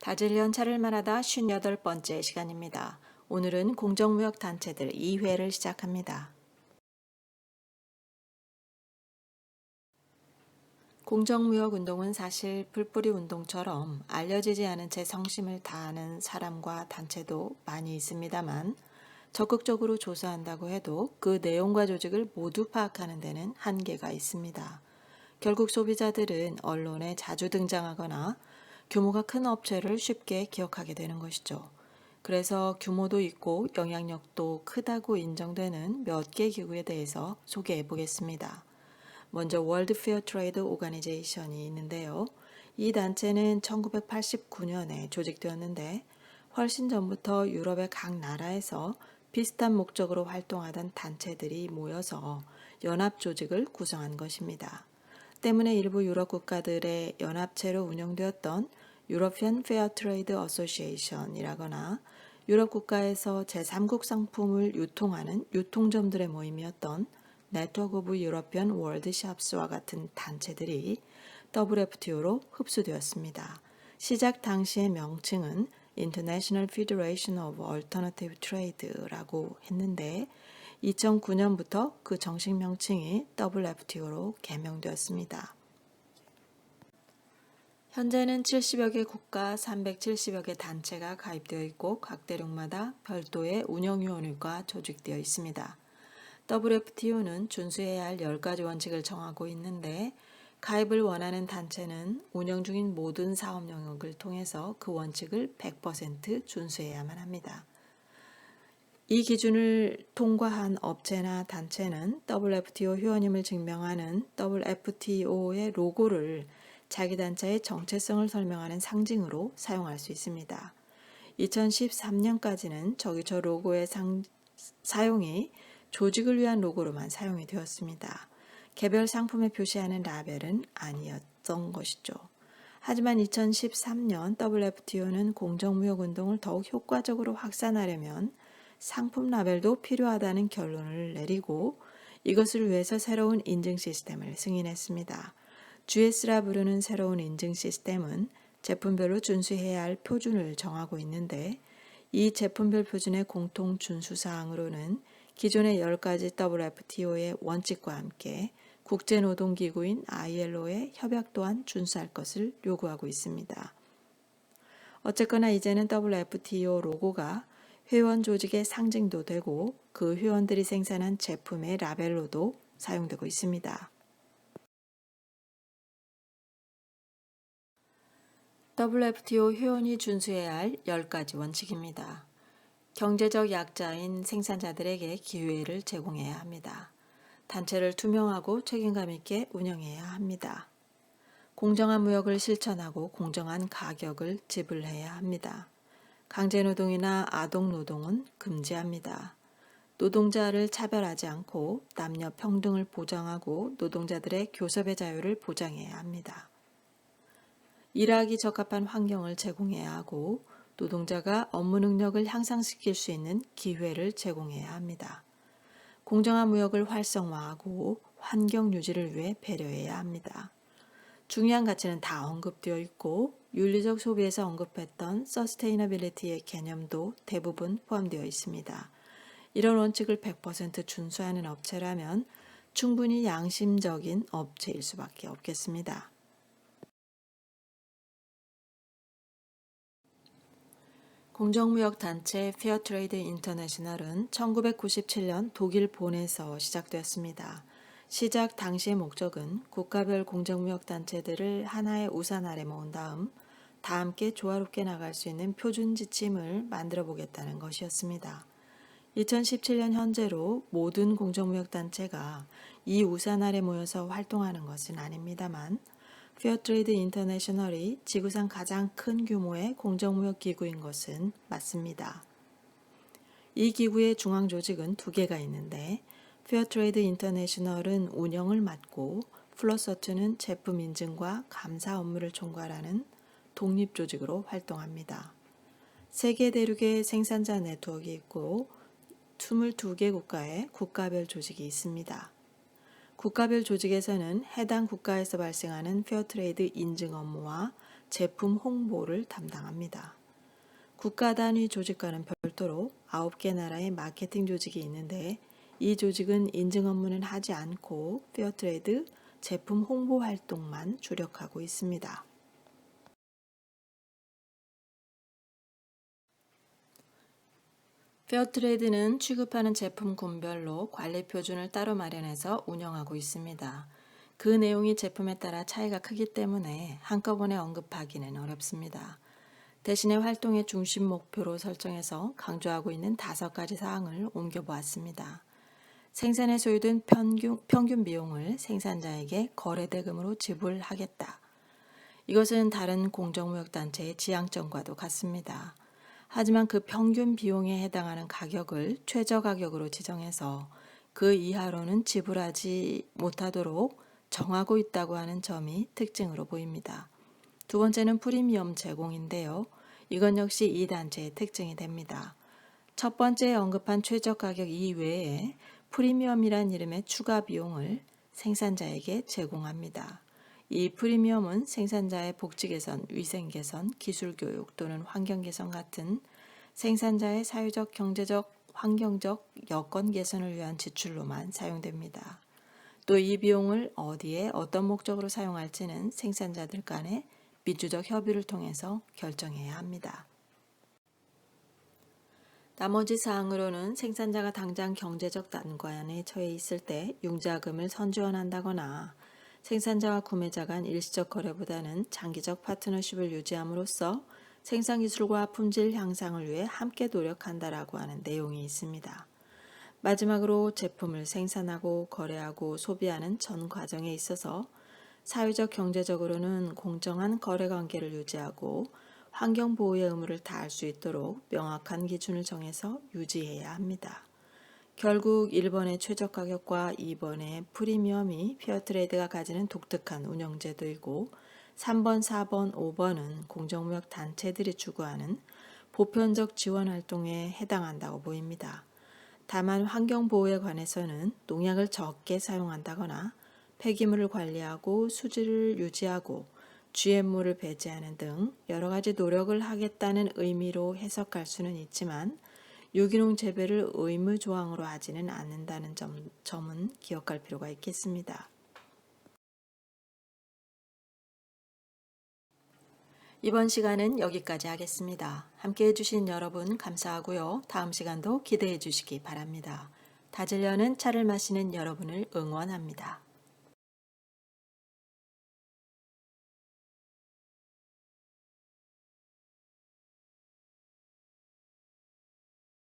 다질 연차를 말하다 58번째 시간입니다. 오늘은 공정무역 단체들 2회를 시작합니다. 공정무역 운동은 사실 풀뿌리 운동처럼 알려지지 않은 채 성심을 다하는 사람과 단체도 많이 있습니다만 적극적으로 조사한다고 해도 그 내용과 조직을 모두 파악하는 데는 한계가 있습니다. 결국 소비자들은 언론에 자주 등장하거나 규모가 큰 업체를 쉽게 기억하게 되는 것이죠. 그래서 규모도 있고 영향력도 크다고 인정되는 몇 개 기구에 대해서 소개해 보겠습니다. 먼저 월드 페어 트레이드 오가니제이션이 있는데요. 이 단체는 1989년에 조직되었는데 훨씬 전부터 유럽의 각 나라에서 비슷한 목적으로 활동하던 단체들이 모여서 연합 조직을 구성한 것입니다. 때문에 일부 유럽 국가들의 연합체로 운영되었던 유러피언 페어 트레이드 어소시에이션이라거나 유럽 국가에서 제3국 상품을 유통하는 유통점들의 모임이었던 네트워크 오브 유러피언 월드샵스와 같은 단체들이 WFTO로 흡수되었습니다. 시작 당시의 명칭은 International Federation of Alternative Trade라고 했는데 2009년부터 그 정식 명칭이 WFTO로 개명되었습니다. 현재는 70여 개 국가 370여 개 단체가 가입되어 있고 각 대륙마다 별도의 운영위원회가 조직되어 있습니다. WFTO는 준수해야 할 10가지 원칙을 정하고 있는데 가입을 원하는 단체는 운영 중인 모든 사업 영역을 통해서 그 원칙을 100% 준수해야만 합니다. 이 기준을 통과한 업체나 단체는 WFTO 회원임을 증명하는 WFTO의 로고를 자기 단체의 정체성을 설명하는 상징으로 사용할 수 있습니다. 2013년까지는 저 로고의 사용이 조직을 위한 로고로만 사용이 되었습니다. 개별 상품에 표시하는 라벨은 아니었던 것이죠. 하지만 2013년 WFTO는 공정무역 운동을 더욱 효과적으로 확산하려면 상품 라벨도 필요하다는 결론을 내리고 이것을 위해서 새로운 인증 시스템을 승인했습니다. GS라 부르는 새로운 인증 시스템은 제품별로 준수해야 할 표준을 정하고 있는데 이 제품별 표준의 공통 준수사항으로는 기존의 10가지 WFTO의 원칙과 함께 국제노동기구인 ILO의 협약 또한 준수할 것을 요구하고 있습니다. 어쨌거나 이제는 WFTO 로고가 회원 조직의 상징도 되고 그 회원들이 생산한 제품의 라벨로도 사용되고 있습니다. WFTO 회원이 준수해야 할 10가지 원칙입니다. 경제적 약자인 생산자들에게 기회를 제공해야 합니다. 단체를 투명하고 책임감 있게 운영해야 합니다. 공정한 무역을 실천하고 공정한 가격을 지불해야 합니다. 강제노동이나 아동노동은 금지합니다. 노동자를 차별하지 않고 남녀 평등을 보장하고 노동자들의 교섭의 자유를 보장해야 합니다. 일하기 적합한 환경을 제공해야 하고 노동자가 업무 능력을 향상시킬 수 있는 기회를 제공해야 합니다. 공정한 무역을 활성화하고 환경 유지를 위해 배려해야 합니다. 중요한 가치는 다 언급되어 있고 윤리적 소비에서 언급했던 서스테이너빌리티의 개념도 대부분 포함되어 있습니다. 이런 원칙을 100% 준수하는 업체라면 충분히 양심적인 업체일 수밖에 없겠습니다. 공정무역단체 페어트레이드 인터내셔널은 1997년 독일 본에서 시작되었습니다. 시작 당시의 목적은 국가별 공정무역단체들을 하나의 우산 아래 모은 다음 다 함께 조화롭게 나갈 수 있는 표준 지침을 만들어 보겠다는 것이었습니다. 2017년 현재로 모든 공정무역단체가 이 우산 아래 모여서 활동하는 것은 아닙니다만 페어트레이드 인터내셔널이 지구상 가장 큰 규모의 공정무역 기구인 것은 맞습니다. 이 기구의 중앙 조직은 2개가 있는데 페어트레이드 인터내셔널은 운영을 맡고 플러서트는 제품 인증과 감사 업무를 총괄하는 독립조직으로 활동합니다. 세계 대륙의 생산자 네트워크가 있고 22개 국가의 국가별 조직이 있습니다. 국가별 조직에서는 해당 국가에서 발생하는 페어트레이드 인증 업무와 제품 홍보를 담당합니다. 국가 단위 조직과는 별도로 9개 나라의 마케팅 조직이 있는데 이 조직은 인증 업무는 하지 않고 페어트레이드 제품 홍보 활동만 주력하고 있습니다. 페어트레이드는 취급하는 제품군별로 관리 표준을 따로 마련해서 운영하고 있습니다. 그 내용이 제품에 따라 차이가 크기 때문에 한꺼번에 언급하기는 어렵습니다. 대신에 활동의 중심 목표로 설정해서 강조하고 있는 5가지 사항을 옮겨보았습니다. 생산에 소요된 평균 비용을 생산자에게 거래대금으로 지불하겠다. 이것은 다른 공정무역단체의 지향점과도 같습니다. 하지만 그 평균 비용에 해당하는 가격을 최저가격으로 지정해서 그 이하로는 지불하지 못하도록 정하고 있다고 하는 점이 특징으로 보입니다. 두 번째는 프리미엄 제공인데요. 이건 역시 이 단체의 특징이 됩니다. 첫 번째 언급한 최저가격 이외에 프리미엄이란 이름의 추가 비용을 생산자에게 제공합니다. 이 프리미엄은 생산자의 복지 개선, 위생 개선, 기술 교육 또는 환경 개선 같은 생산자의 사회적, 경제적, 환경적 여건 개선을 위한 지출로만 사용됩니다. 또 이 비용을 어디에 어떤 목적으로 사용할지는 생산자들 간의 민주적 협의를 통해서 결정해야 합니다. 나머지 사항으로는 생산자가 당장 경제적 난관에 처해 있을 때 융자금을 선지원한다거나 생산자와 구매자 간 일시적 거래보다는 장기적 파트너십을 유지함으로써 생산기술과 품질 향상을 위해 함께 노력한다라고 하는 내용이 있습니다. 마지막으로 제품을 생산하고 거래하고 소비하는 전 과정에 있어서 사회적 경제적으로는 공정한 거래관계를 유지하고 환경보호의 의무를 다할 수 있도록 명확한 기준을 정해서 유지해야 합니다. 결국 1번의 최저가격과 2번의 프리미엄이 페어트레이드가 가지는 독특한 운영제도이고 3번, 4번, 5번은 공정무역 단체들이 추구하는 보편적 지원 활동에 해당한다고 보입니다. 다만 환경보호에 관해서는 농약을 적게 사용한다거나 폐기물을 관리하고 수질을 유지하고 GMO를 배제하는 등 여러 가지 노력을 하겠다는 의미로 해석할 수는 있지만 유기농 재배를 의무 조항으로 하지는 않는다는 점은 기억할 필요가 있겠습니다. 이번 시간은 여기까지 하겠습니다. 함께 해주신 여러분 감사하고요. 다음 시간도 기대해 주시기 바랍니다. 다질려는 차를 마시는 여러분을 응원합니다.